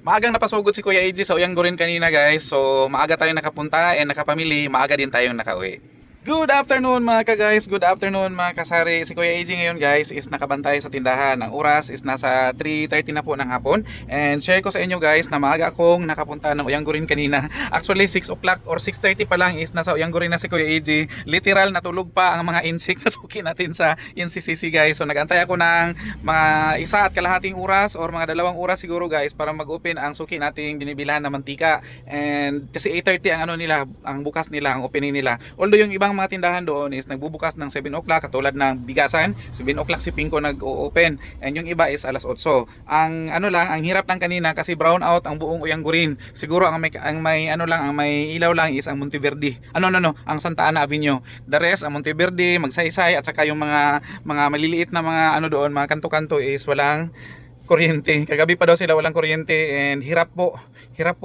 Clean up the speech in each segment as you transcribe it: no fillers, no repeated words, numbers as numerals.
Maagang napasugod si Kuya AJ sa Uyanggurin kanina guys. So maaga tayong nakapunta and nakapamili, maaga din tayong nakauwi. Good afternoon mga ka-guys, good afternoon mga kasari. Si Kuya AJ ngayon guys is nakabantay sa tindahan. Ang oras is nasa 3:30 na po ng hapon. And share ko sa inyo guys na maaga akong nakapunta ng Uyanggurin kanina. Actually 6 o'clock or 6:30 pa lang is nasa Uyanggurin na si Kuya AJ. Literal natulog pa ang mga insect na suki natin sa NCCC guys. So nagantay ako ng mga 1.5 oras or mga 2 oras siguro guys para mag-open ang suki nating binibilhan na mantika. And kasi 8:30 ang ano nila, ang bukas nila, ang opening nila. Although yung ibang mga tindahan doon is nagbubukas ng 7 o'clock katulad ng bigasan, 7 o'clock si Pinko nag-o-open and yung iba is alas 8. Ang ano lang, ang hirap lang kanina kasi brown out ang buong Uyanggurin. Siguro ang may ano lang, ang may ilaw lang is ang Monteverde. Ang Santa Ana Avenue. The rest ang Monteverde, Magsaysay at saka yung mga maliliit na mga ano doon, mga kanto-kanto is walang kuryente. Kagabi pa daw sila walang kuryente and hirap po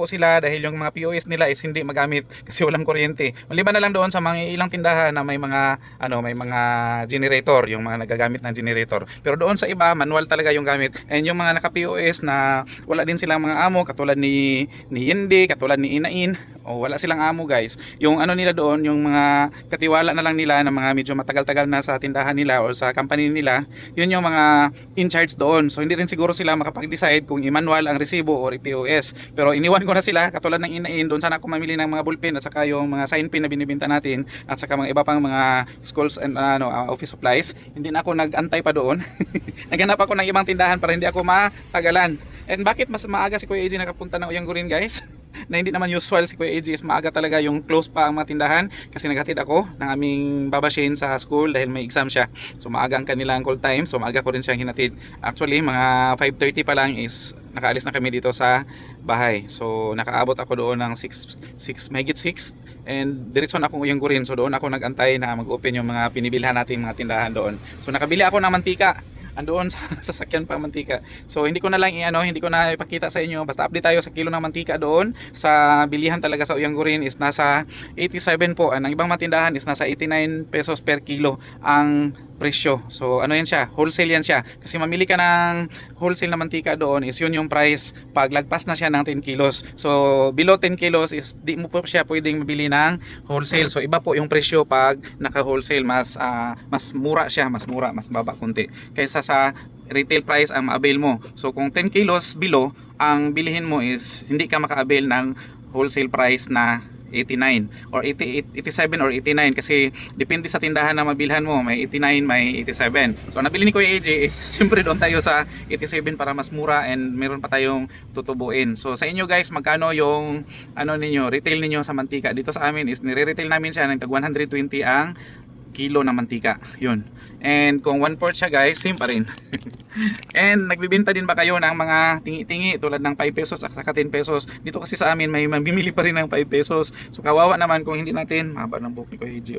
sila dahil yung mga POS nila is hindi magamit kasi walang kuryente. Maliban na lang doon sa mga ilang tindahan na may mga generator, yung mga nagagamit ng generator. Pero doon sa iba manual talaga yung gamit. And yung mga naka-POS na wala din silang mga amo katulad ni Yendi, katulad ni Inain, wala silang amo guys. Yung ano nila doon, yung mga katiwala na lang nila na mga medyo matagal-tagal na sa tindahan nila o sa company nila, yun yung mga in charge doon. So hindi rin siguro sila makapag-decide kung i-manual ang resibo or i-POS. Pero iniwan ko na sila katulad ng Inain, doon sana ako mamili ng mga ballpen at saka yung mga sign pin na binibenta natin at saka mga iba pang mga schools and office supplies. Hindi na ako nag-antay pa doon. Naghanap ako ng ibang tindahan para hindi ako matagalan. And bakit mas maaga si Kuya AJ nakapunta ng Uyanggurin guys? Na hindi naman usual si Kuya AJ is maaga talaga yung close pa ang mga tindahan kasi naghatid ako ng aming babashin sa school dahil may exam siya. So maaga ang kanilang call time, so maaga ko rin siyang hinatid. Actually mga 5:30 pa lang is nakaalis na kami dito sa bahay. So nakaabot ako doon ng 6 mahigit 6 and diretso na akong Uyanggurin. So doon ako nagantay na mag-open yung mga pinibilhan nating mga tindahan doon. So nakabili ako ng mantika andoon sa sasakyan pa mantika. So hindi ko na lang hindi ko na ipakita sa inyo. Basta update tayo sa kilo ng mantika doon. Sa bilihan talaga sa Uyanggurin is nasa 87 po. Ang ibang matindahan is nasa 89 pesos per kilo ang presyo. So ano yan siya? Wholesale yan siya. Kasi mamili ka ng wholesale na mantika doon is yun yung price pag lagpas na siya ng 10 kilos. So below 10 kilos is di mo po siya pwedeng mabili ng wholesale. So iba po yung presyo pag naka-wholesale. Mas mura siya. Mas mura. Mas baba kunti. Kaysa sa retail price ang ma-avail mo. So kung 10 kilos below, ang bilihin mo is hindi ka maka-avail ng wholesale price na 89 or 88, 87 or 89 kasi depende sa tindahan na mabilhan mo, may 89, may 87. So nabili ni Kuya AJ is siyempre doon tayo sa 87 para mas mura and meron pa tayong tutubuin. So sa inyo guys, magkano yung retail ninyo sa mantika? Dito sa amin is nire-retail namin siya ng tag 120 ang kilo ng mantika. Yun. And kung 1/4 siya guys, same pa rin. And nagbibenta din ba kayo ng mga tingi-tingi tulad ng 5 pesos at saka 10 pesos? Dito kasi sa amin may mamimili pa rin ng 5 pesos. So kawawa naman kung hindi natin, mahaba ng buhok ni Kuya AJ.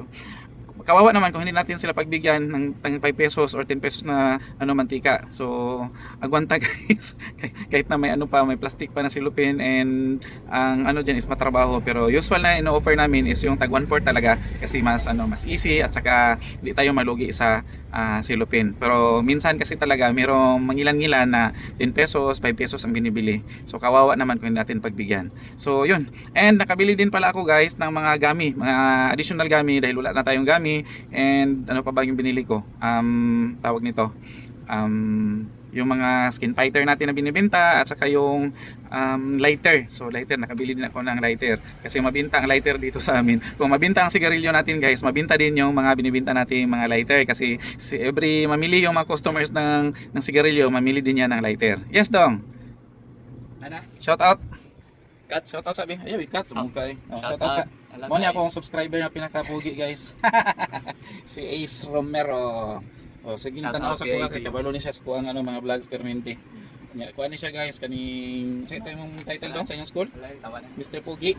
Kawawa naman kung hindi natin sila pagbigyan ng 5 pesos or 10 pesos na mantika. So agwanta guys. Kahit na may may plastic pa na silupin and ang dyan is matrabaho, pero usual na ino-offer namin is yung tag 1/4 talaga kasi mas easy at saka hindi tayo malugi sa silupin. Pero minsan kasi talaga mayroong mangilan-ngilan na 10 pesos, 5 pesos ang binibili. So kawawa naman kung hindi natin pagbigyan. So yun. And nakabili din pala ako guys ng mga gami, mga additional gami dahil wala na tayong gami. And ano pa ba yung binili ko? Tawag nito. Yung mga skin fighter natin na binibenta at saka yung lighter. So lighter, nakabili din ako ng lighter kasi mabinta ang lighter dito sa amin. Kung mabinta ang sigarilyo natin guys, mabinta din yung mga binibenta natin mga lighter kasi every mamili yung mga customers ng sigarilyo, mamili din yan ng lighter. Yes dong. Shout out. Shout out sabi. Ayaw, cut mukay. Shout out sa mo niya akong subscriber na pinakapugi guys. Si Ace Romero. Sige tanaw sa kuha kay kabalo ni siya sa kuha mga vlogs permente. Kuha ni siya guys kaning ito yung title doon sa inyong school? Mr. Pugi.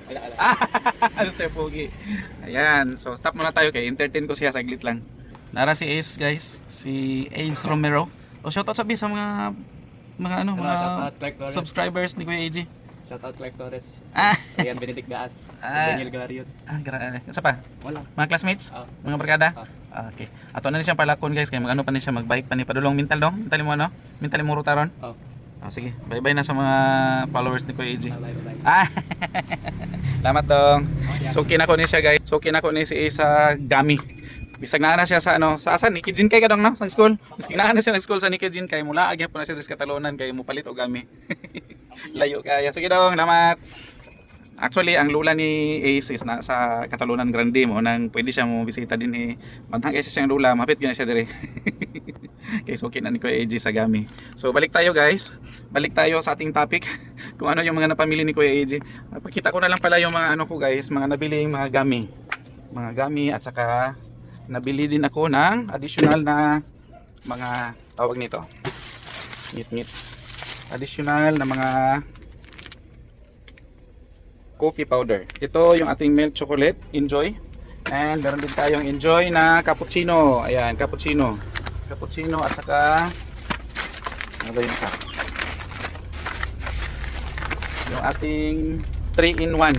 Mr. Pugi. Ayan, so stop muna tayo kay entertain ko siya saglit lang. Nara si Ace guys, si Ace Romero. Shout out sabi sa mga subscribers ni Kuya AJ. Shoutout Clark Torres. Ayan, Benedict Gaas. Daniel Galariot. Grabe. Isa pa? Wala. Mga classmates? Mga barkada? Okay. Ato na ni siyang palakon guys. Kaya mag-ano pa ni siya, mag-bike pa ni Padulong. Mental dong? Mental mo Mental mo rutaron? Sige, bye-bye na sa mga followers ni Kuya AJ. Bye-bye. Salamat dong. Suki na ko ni siya guys. Suki na ko ni si sa Gami. Bisag na siya sa sa asan ni Kijin kay kadong no sa school. Bisag na siya sa school sa ni Kijin kay mula agya po na siya sa Catalonan kay mo palit og Gami. Layo kaya. Sige dong, salamat. Actually, ang lula ni Ace is na sa Catalonan Grande mo nang pwede siya mo bisita din ni Bantang Ace siyang lula, mapit gyud na siya dire. Kay suki na ni Kuya AJ sa Gami. So balik tayo guys. Balik tayo sa ating topic. Kung ano yung mga napamili ni Kuya AJ. Pakita ko na lang pala yung mga ano ko guys, mga nabiling mga Gami. Mga Gami at saka nabili din ako ng additional na mga tawag nito. Ngit-ngit. Additional na mga coffee powder. Ito yung ating milk chocolate, Enjoy. And meron din tayong Enjoy na cappuccino. Ayan, cappuccino. Cappuccino at saka ano ba yung isa? Yung ating 3-in-1.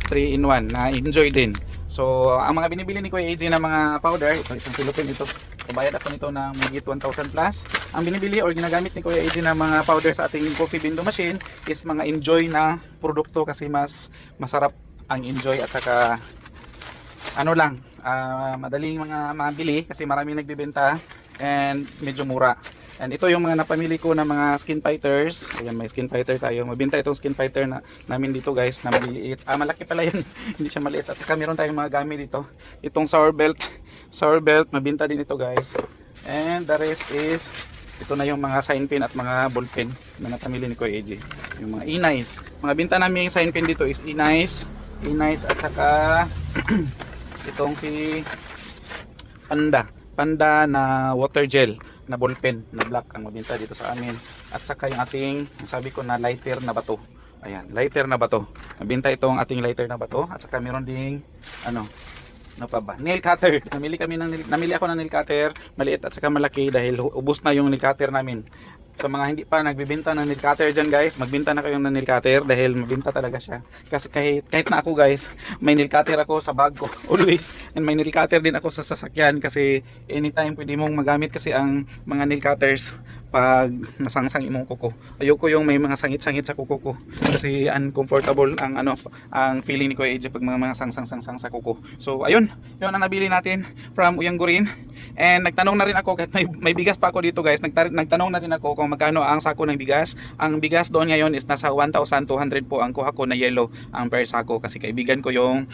3-in-1 na Enjoy din. So, ang mga binibili ni Kuya AJ na mga powder, ito isang silupin ito. Bayad ako nito ng mahigit 1,000 plus. Ang binibili or ginagamit ni Kuya AJ na mga powder sa ating coffee window machine is mga Enjoy na produkto kasi mas masarap ang Enjoy at saka ano lang, madaling mga mabili kasi maraming nagbebenta and medyo mura. And ito yung mga napamili ko na mga skin fighters. Ayan, may skin fighter tayo. Mabenta itong skin fighter na namin dito guys na maliit. Malaki pala yun. Hindi siya maliit. At saka meron tayong mga gamit dito. Itong sour belt. Sour belt, mabenta din ito guys. And the rest is ito na yung mga sign pin at mga ball pen na napamili ni Kuya AJ. Yung mga E-Nice. Mga binta namin sign pin dito is E-Nice. E-Nice at saka itong si Panda na water gel na ballpen na black ang mabinta dito sa amin. At saka yung ating, sabi ko na lighter na bato. Ayan, lighter na bato. Mabinta itong ating lighter na bato. At saka meron ding ano pa ba? Nail cutter. Namili ako ng nail cutter, maliit at saka malaki dahil ubos na yung nail cutter namin. Sa mga hindi pa nagbebenta ng nail cutter dyan guys, magbenta na kayo ng nail cutter dahil mabenta talaga siya. Kasi kahit na ako guys, may nail cutter ako sa bag ko always. And may nail cutter din ako sa sasakyan kasi anytime pwede mong magamit kasi ang mga nail cutters pag nasangsang imong kuko. Ayoko yung may mga sangit-sangit sa kuko ko kasi uncomfortable ang feeling ni Kuya AJ pag mga sangsang sa kuko. So ayun, yun ang nabili natin from Uyanggurin. And nagtanong na rin ako kahit may bigas pa ako dito guys. Nagtanong na rin ako kung magkano ang sako ng bigas. Ang bigas doon ngayon is nasa 1,200 po ang kuha ko na yellow ang per sako kasi kaibigan ko yung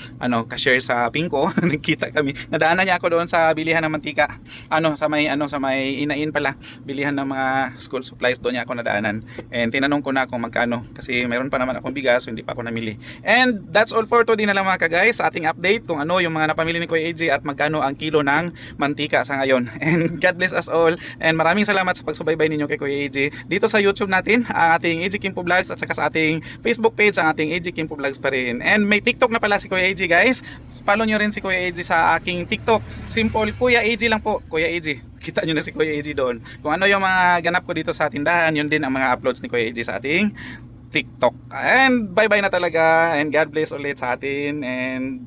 cashier sa Pinko. Nagkita kami. Nadaanan niya ako doon sa bilihan ng mantika. Sa may Inain pala. Bilihan ng mga school supplies doon niya ako nadaanan. And tinanong ko na kung magkano kasi mayroon pa naman akong bigas so hindi pa ako namili. And that's all for today na lang mga ka-guys sa ating update kung ano yung mga napamili ni Kuya AJ at magkano ang kilo ng mantika sa ngayon. And God bless us all. And maraming salamat sa pagsubaybay ninyo kay Kuya AJ dito sa YouTube natin, ang ating AJ Kimpo Vlogs at saka sa ating Facebook page ang ating AJ Kimpo Vlogs pa rin. And may TikTok na pala si Kuya AJ guys. Follow nyo rin si Kuya AJ sa aking TikTok. Simple Kuya AJ lang po. Kuya AJ. Kita nyo na si Kuya AJ doon. Kung ano yung mga ganap ko dito sa tindahan, yun din ang mga uploads ni Kuya AJ sa ating TikTok. And bye bye na talaga. And God bless ulit sa atin. And